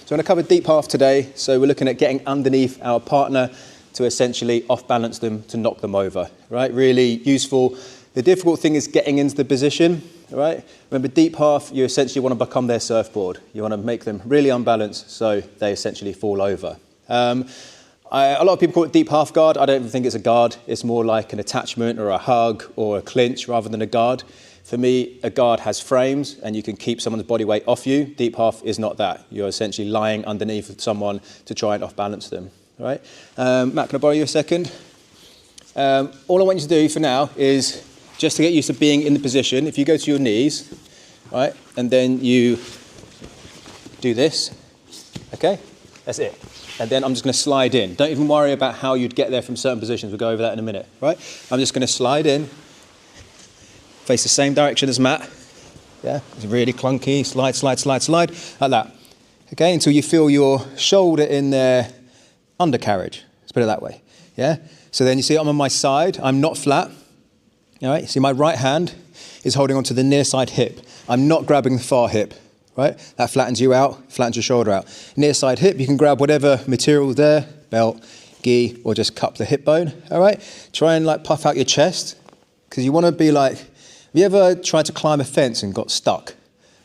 So I'm going to cover deep half today. So we're looking at getting underneath our partner to essentially off-balance them, to knock them over, right? Really useful. The difficult thing is getting into the position, right? Remember, deep half, you essentially want to become their surfboard. You want to make them really unbalanced so they essentially fall over. A lot of people call it deep half guard. I don't even think it's a guard. It's more like an attachment or a hug or a clinch rather than a guard. For me, a guard has frames and you can keep someone's body weight off you. Deep half is not that. You're essentially lying underneath someone to try and off-balance them, right? Matt, can I borrow you a second? All I want you to do for now is just to get used to being in the position. If you go to your knees, right, and then you do this, okay? That's it. And then I'm just going to slide in. Don't even worry about how you'd get there from certain positions. We'll go over that in a minute, right? I'm just going to slide in. Face the same direction as Matt. Yeah, it's really clunky. Slide, slide, slide, slide, like that. Okay, until you feel your shoulder in their undercarriage. Let's put it that way. Yeah. So then you see I'm on my side. I'm not flat. All right. See my right hand is holding onto the near side hip. I'm not grabbing the far hip. Right. That flattens you out. Flattens your shoulder out. Near side hip. You can grab whatever material there, belt, gi, or just cup the hip bone. All right. Try and like puff out your chest because you want to be like. Have you ever tried to climb a fence and got stuck?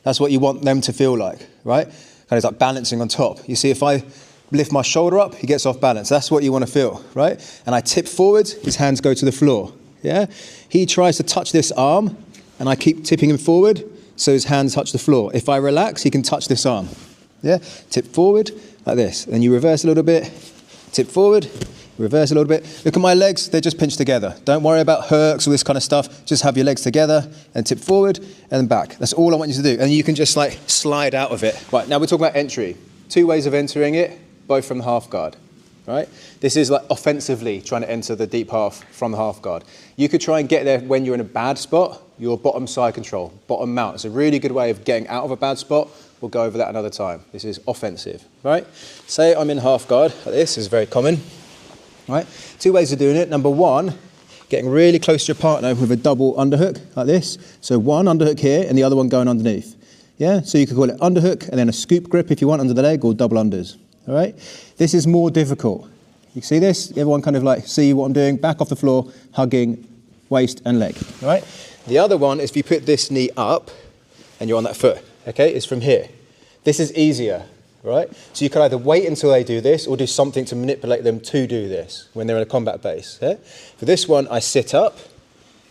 That's what you want them to feel like, right? Kind of like balancing on top. You see, if I lift my shoulder up, he gets off balance. That's what you want to feel, right? And I tip forward, his hands go to the floor, yeah? He tries to touch this arm, and I keep tipping him forward, so his hands touch the floor. If I relax, he can touch this arm, yeah? Tip forward, like this. Then you reverse a little bit, tip forward, reverse a little bit. Look at my legs, they're just pinched together. Don't worry about herks or this kind of stuff. Just have your legs together and tip forward and then back. That's all I want you to do. And you can just like slide out of it. Right, now we're talking about entry. 2 ways of entering it, both from the half guard, right? This is like offensively trying to enter the deep half from the half guard. You could try and get there when you're in a bad spot, your bottom side control, bottom mount. It's a really good way of getting out of a bad spot. We'll go over that another time. This is offensive, right? Say I'm in half guard, like this is very common. Right? 2 ways of doing it. Number 1, getting really close to your partner with a double underhook like this. So one underhook here and the other one going underneath. Yeah? So you could call it underhook and then a scoop grip if you want under the leg or double unders. All right? This is more difficult. You see this? Everyone kind of like see what I'm doing. Back off the floor, hugging waist and leg. All right? The other one is if you put this knee up and you're on that foot. Okay? It's from here. This is easier. Right? So you can either wait until they do this or do something to manipulate them to do this when they're in a combat base. Yeah? For this one, I sit up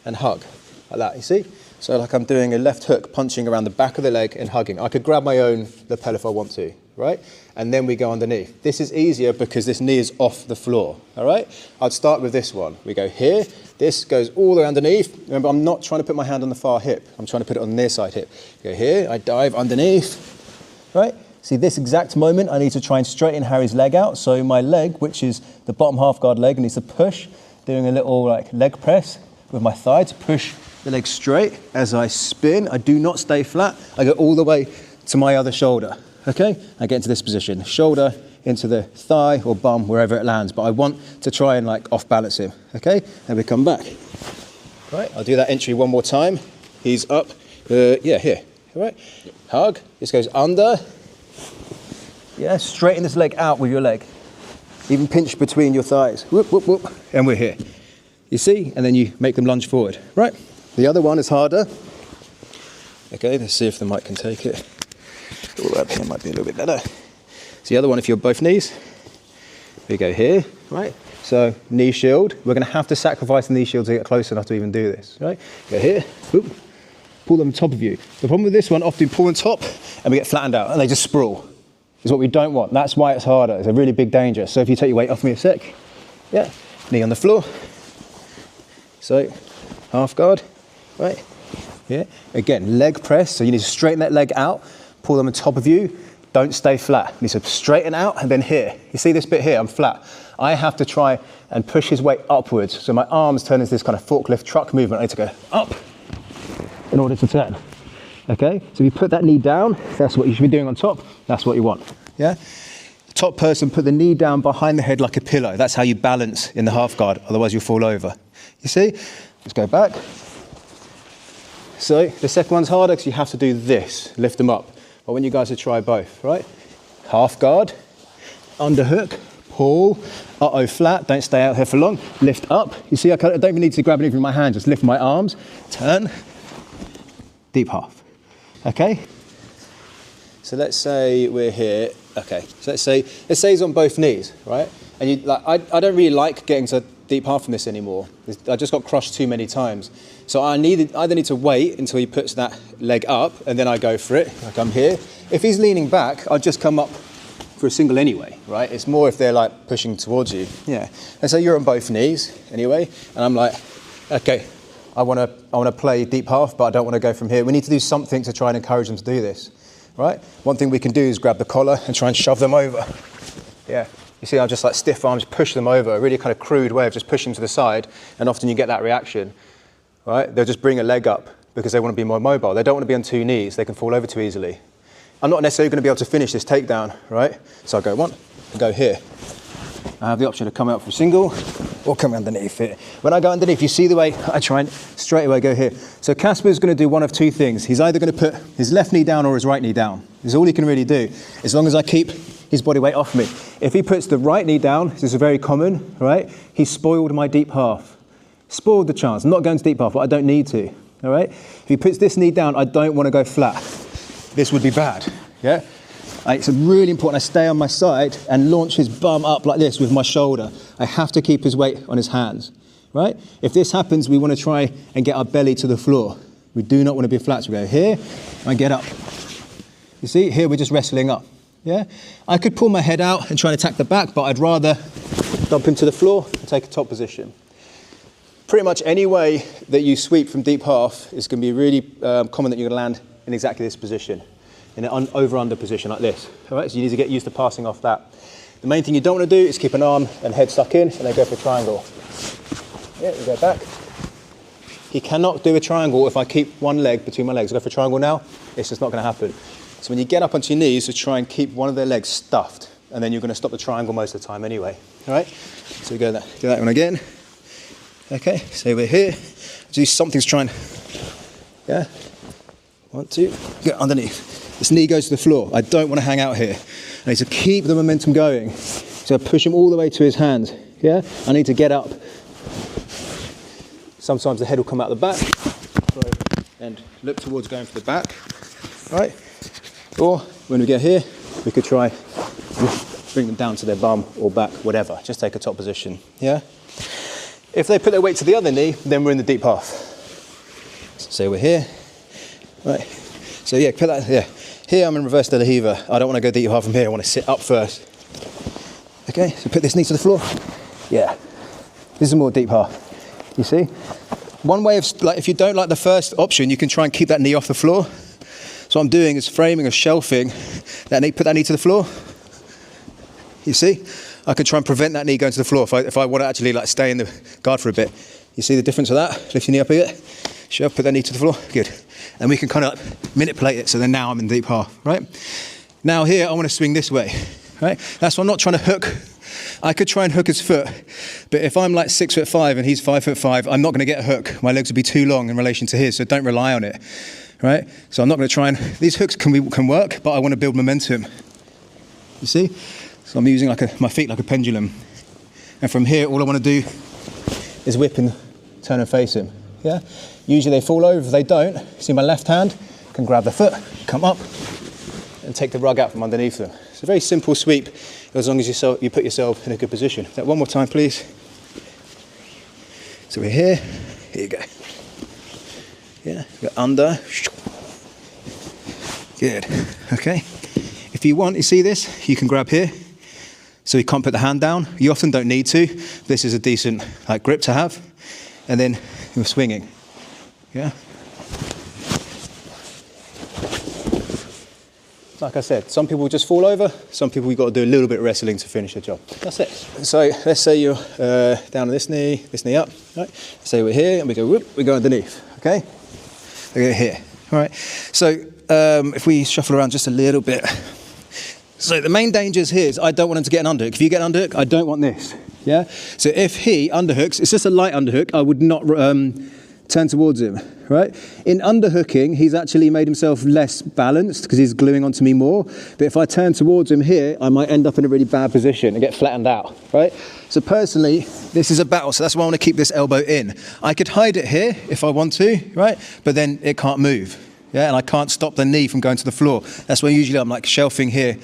and hug like that, you see? So like I'm doing a left hook, punching around the back of the leg and hugging. I could grab my own lapel if I want to, right? And then we go underneath. This is easier because this knee is off the floor, all right? I'd start with this one. We go here. This goes all the way underneath. Remember, I'm not trying to put my hand on the far hip. I'm trying to put it on the near side hip. Go here, I dive underneath, right? See, this exact moment, I need to try and straighten Harry's leg out. So my leg, which is the bottom half guard leg, needs to push, doing a little like leg press with my thigh to push the leg straight. As I spin, I do not stay flat. I go all the way to my other shoulder, okay? I get into this position, shoulder into the thigh or bum, wherever it lands. But I want to try and like off balance him, okay? And we come back. Right, I'll do that entry one more time. He's up, yeah, here, all right? Hug, this goes under. Yeah, straighten this leg out with your leg. Even pinch between your thighs. Whoop, whoop, whoop. And we're here. You see? And then you make them lunge forward. Right. The other one is harder. Okay, let's see if the mic can take it. Oh, up here might be a little bit better. So the other one, if you're both knees, we go here, right? So knee shield. We're going to have to sacrifice the knee shield to get close enough to even do this, right? Go here. Whoop. Pull them on top of you. The problem with this one, often pull on top and we get flattened out and they just sprawl. Is what we don't want. That's why it's harder. It's a really big danger. So if you take your weight off me a sec, yeah, knee on the floor. So half guard, right? Yeah. Again, leg press. So you need to straighten that leg out, pull them on top of you. Don't stay flat. You need to straighten out and then here. You see this bit here? I'm flat. I have to try and push his weight upwards. So my arms turn into this kind of forklift truck movement. I need to go up in order to turn. Okay, so if you put that knee down, that's what you should be doing on top. That's what you want, yeah? Top person, put the knee down behind the head like a pillow. That's how you balance in the half guard, otherwise you'll fall over. You see? Let's go back. So the second one's harder because you have to do this, lift them up. I want you guys to try both, right? half guard, underhook, pull, uh-oh, flat, don't stay out here for long, lift up. You see, I don't even need to grab anything with my hand, just lift my arms, turn, deep half, okay? So let's say we're here, okay, so let's say he's on both knees, right? And I don't really like getting to deep half from this anymore. I just got crushed too many times. So I either need to wait until he puts that leg up and then I go for it, like I'm here. If he's leaning back, I'll just come up for a single anyway, right? It's more if they're like pushing towards you. Yeah. And so you're on both knees anyway, and I'm like, okay, I want to play deep half, but I don't want to go from here. We need to do something to try and encourage them to do this, right? One thing we can do is grab the collar and try and shove them over. Yeah. You see, I'll just like stiff arms, push them over, a really kind of crude way of just pushing them to the side, and often you get that reaction, right? They'll just bring a leg up because they want to be more mobile. They don't want to be on two knees. They can fall over too easily. I'm not necessarily going to be able to finish this takedown, right? So I go one, and go here. I have the option of coming up for a single or come underneath it. When I go underneath, you see the way I try and straight away go here. So Casper's going to do one of two things. He's either going to put his left knee down or his right knee down. This is all he can really do, as long as I keep his body weight off me. If he puts the right knee down, this is very common, right? He's spoiled my deep half. Spoiled the chance. I'm not going to deep half, but I don't need to, all right? If he puts this knee down, I don't want to go flat. This would be bad, yeah? It's really important I stay on my side and launch his bum up like this with my shoulder. I have to keep his weight on his hands, right? If this happens, we want to try and get our belly to the floor. We do not want to be flat, so we go here and get up. You see, here we're just wrestling up, yeah? I could pull my head out and try and attack the back, but I'd rather dump him to the floor and take a top position. Pretty much any way that you sweep from deep half is going to be really common that you're going to land in exactly this position, in an over-under position like this. All right, so you need to get used to passing off that. The main thing you don't want to do is keep an arm and head stuck in and then go for a triangle. Yeah, we go back. He cannot do a triangle if I keep one leg between my legs. Go for a triangle now, it's just not going to happen. So when you get up onto your knees, just try and keep one of their legs stuffed, and then you're going to stop the triangle most of the time anyway. All right, so we go that, do that one again. Okay, so we're here. Do something's trying, yeah. 1, 2, get underneath. This knee goes to the floor. I don't want to hang out here. I need to keep the momentum going. So I push him all the way to his hands. Yeah? I need to get up. Sometimes the head will come out the back and look towards going for the back. Right? Or when we get here, we could try bring them down to their bum or back, whatever. Just take a top position. Yeah? If they put their weight to the other knee, then we're in the deep half. So we're here. Right, so yeah, put that, yeah. Here I'm in reverse de la Riva. I don't want to go deep half from here, I want to sit up first. Okay, so put this knee to the floor. Yeah, this is more deep half, you see? One way of, like, if you don't like the first option, you can try and keep that knee off the floor. So what I'm doing is framing or shelving that knee, put that knee to the floor. You see? I can try and prevent that knee going to the floor if I want to actually like stay in the guard for a bit. You see the difference of that? Lift your knee up a bit. Shove, put that knee to the floor. Good. And we can kind of manipulate it, so then now I'm in deep half, right? Now here, I want to swing this way, right? That's why I'm not trying to hook. I could try and hook his foot, but if I'm like 6'5" and he's 5'5", I'm not going to get a hook. My legs would be too long in relation to his, so don't rely on it, right? So I'm not going to try and, these hooks can work, but I want to build momentum. You see? So I'm using my feet like a pendulum. And from here, all I want to do is whip and turn and face him, yeah? Usually they fall over. If they don't, see my left hand can grab the foot, come up, and take the rug out from underneath them. It's a very simple sweep, as long as you put yourself in a good position. That one more time, please. So we're here. Here you go. Yeah, go under. Good. Okay. If you want, you see this? You can grab here. So you can't put the hand down. You often don't need to. This is a decent grip to have. And then you're swinging. Yeah. Like I said, some people just fall over. Some people you've got to do a little bit of wrestling to finish the job. That's it. So let's say you're down on this knee up. Right. So we're here and we go whoop, we go underneath. Okay. We go here. All right. So if we shuffle around just a little bit. So the main dangers here is I don't want him to get an underhook. If you get an underhook, I don't want this. Yeah. So if he underhooks, it's just a light underhook. I would not turn towards him, right? In underhooking, he's actually made himself less balanced because he's gluing onto me more. But if I turn towards him here, I might end up in a really bad position and get flattened out, right? So personally, this is a battle. So that's why I want to keep this elbow in. I could hide it here if I want to, right? But then it can't move, yeah? And I can't stop the knee from going to the floor. That's why usually I'm like shelving here,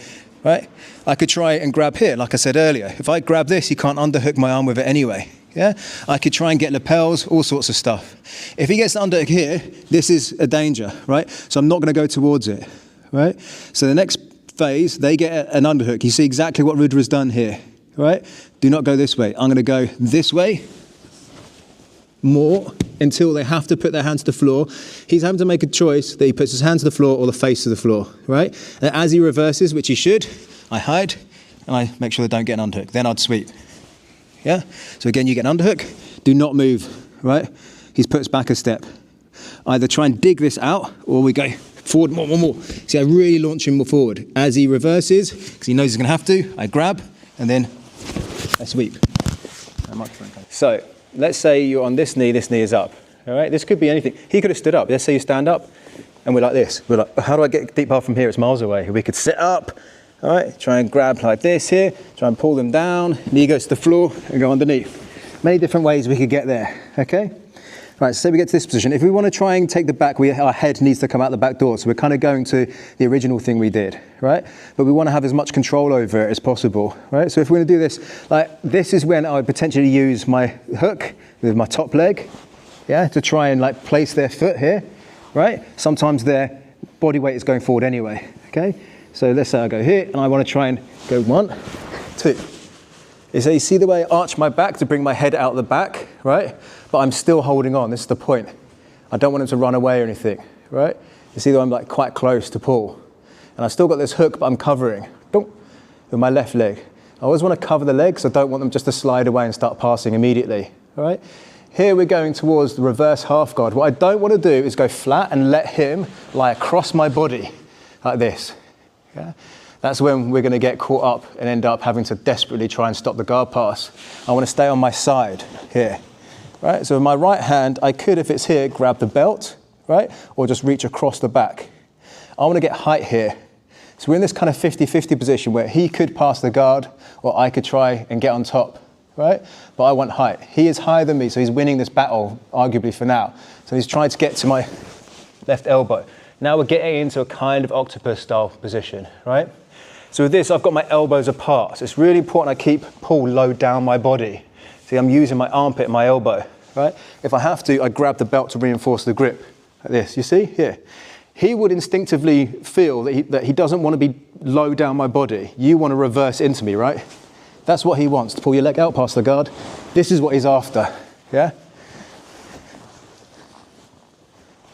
right? I could try and grab here, like I said earlier. If I grab this, you can't underhook my arm with it anyway. Yeah, I could try and get lapels, all sorts of stuff. If he gets to underhook here, this is a danger, right? So I'm not going to go towards it, right? So the next phase, they get an underhook. You see exactly what Rudra has done here, right? Do not go this way. I'm going to go this way more until they have to put their hands to the floor. He's having to make a choice that he puts his hands to the floor or the face to the floor, right? And as he reverses, which he should, I hide and I make sure they don't get an underhook. Then I'd sweep. Yeah? So again, you get an underhook, do not move, right? He's put us back a step. Either try and dig this out, or we go forward more. See, I really launch him more forward. As he reverses, because he knows he's going to have to, I grab, and then I sweep. So, let's say you're on this knee is up, all right? This could be anything. He could have stood up. Let's say you stand up, and we're like this. We're like, how do I get deep half from here? It's miles away. We could sit up. All right, try and grab like this here, try and pull them down, knee goes to the floor and go underneath. Many different ways we could get there, okay? Right, so say we get to this position. If we want to try and take the back, our head needs to come out the back door. So we're kind of going to the original thing we did, right? But we want to have as much control over it as possible, right? So if we're going to do this, like this is when I would potentially use my hook with my top leg, yeah, to try and like place their foot here, right? Sometimes their body weight is going forward anyway, okay? So let's say I go here and I want to try and go 1, 2. So you see the way I arch my back to bring my head out the back, right? But I'm still holding on. This is the point. I don't want him to run away or anything, right? You see that I'm like quite close to pull. And I've still got this hook, but I'm covering with my left leg. I always want to cover the legs. I don't want them just to slide away and start passing immediately, all right? Here we're going towards the reverse half guard. What I don't want to do is go flat and let him lie across my body like this. Yeah? That's when we're going to get caught up and end up having to desperately try and stop the guard pass. I want to stay on my side here, right? So with my right hand, I could, if it's here, grab the belt, right? Or just reach across the back. I want to get height here. So we're in this kind of 50-50 position where he could pass the guard or I could try and get on top, right? But I want height. He is higher than me, so he's winning this battle, arguably for now. So he's trying to get to my left elbow. Now we're getting into a kind of octopus style position, right? So with this, I've got my elbows apart. So it's really important I pull low down my body. See, I'm using my armpit and my elbow, right? If I have to, I grab the belt to reinforce the grip, like this, you see, here. He would instinctively feel that he doesn't want to be low down my body. You want to reverse into me, right? That's what he wants, to pull your leg out past the guard. This is what he's after, yeah?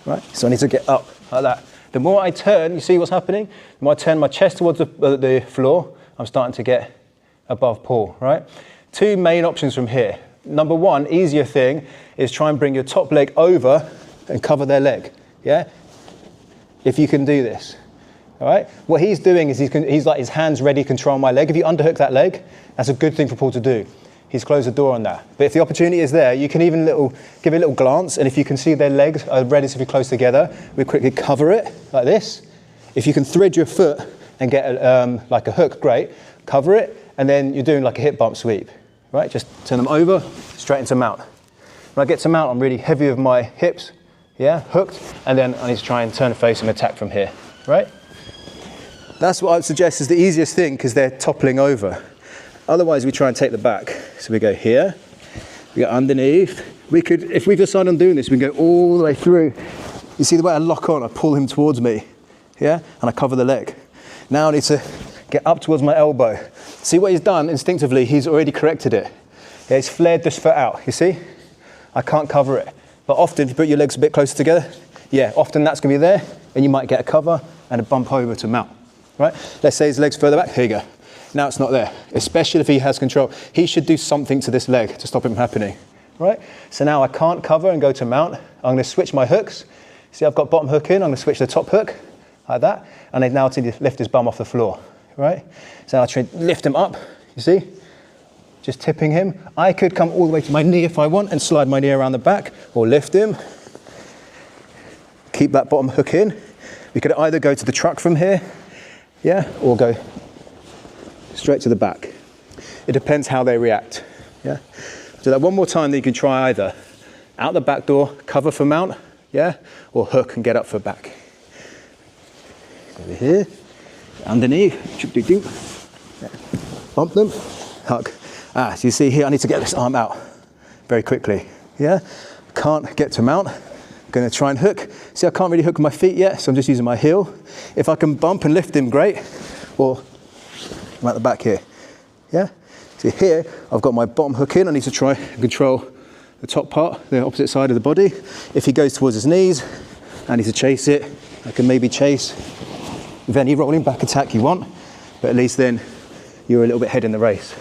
Right, so I need to get up like that. The more I turn, you see what's happening? The more I turn my chest towards the floor, I'm starting to get above pull, right? 2 main options from here. Number 1, easier thing, is try and bring your top leg over and cover their leg, yeah? If you can do this, all right? What he's doing is he's like his hands ready to control my leg. If you underhook that leg, that's a good thing for Paul to do. He's closed the door on that. But if the opportunity is there, you can even give it a little glance, and if you can see their legs are relatively close together, we quickly cover it like this. If you can thread your foot and get like a hook, great. Cover it, and then you're doing like a hip bump sweep, right? Just turn them over, straight into mount. When I get to mount, I'm really heavy with my hips, yeah, hooked, and then I need to try and turn the face and attack from here, right? That's what I would suggest is the easiest thing because they're toppling over. Otherwise, we try and take the back. So we go here, we go underneath. We could, if we decide on doing this, we can go all the way through. You see the way I lock on, I pull him towards me, yeah? And I cover the leg. Now I need to get up towards my elbow. See what he's done instinctively, he's already corrected it. Yeah, he's flared this foot out, you see? I can't cover it. But often, if you put your legs a bit closer together, yeah, often that's gonna be there, and you might get a cover and a bump over to mount, right? Let's say his leg's further back, here you go. Now it's not there, especially if he has control. He should do something to this leg to stop him happening, right? So now I can't cover and go to mount. I'm gonna switch my hooks. See, I've got bottom hook in, I'm gonna switch the top hook, like that, and then now to lift his bum off the floor, right? So now I try to lift him up, you see? Just tipping him. I could come all the way to my knee if I want and slide my knee around the back, or lift him, keep that bottom hook in. We could either go to the truck from here, yeah, or go straight to the back. It depends how they react, yeah. Do that one more time, then you can try either out the back door, cover for mount, yeah, or hook and get up for back. Over here, underneath, yeah. Bump them, hug. So you see here, I need to get this arm out very quickly, yeah. Can't get to mount. Going to try and hook. See, I can't really hook my feet yet, so I'm just using my heel. If I can bump and lift him, great. Or I'm at the back here. Yeah? See here, I've got my bottom hook in. I need to try and control the top part, the opposite side of the body. If he goes towards his knees, I need to chase it. I can maybe chase with any rolling back attack you want, but at least then you're a little bit ahead in the race.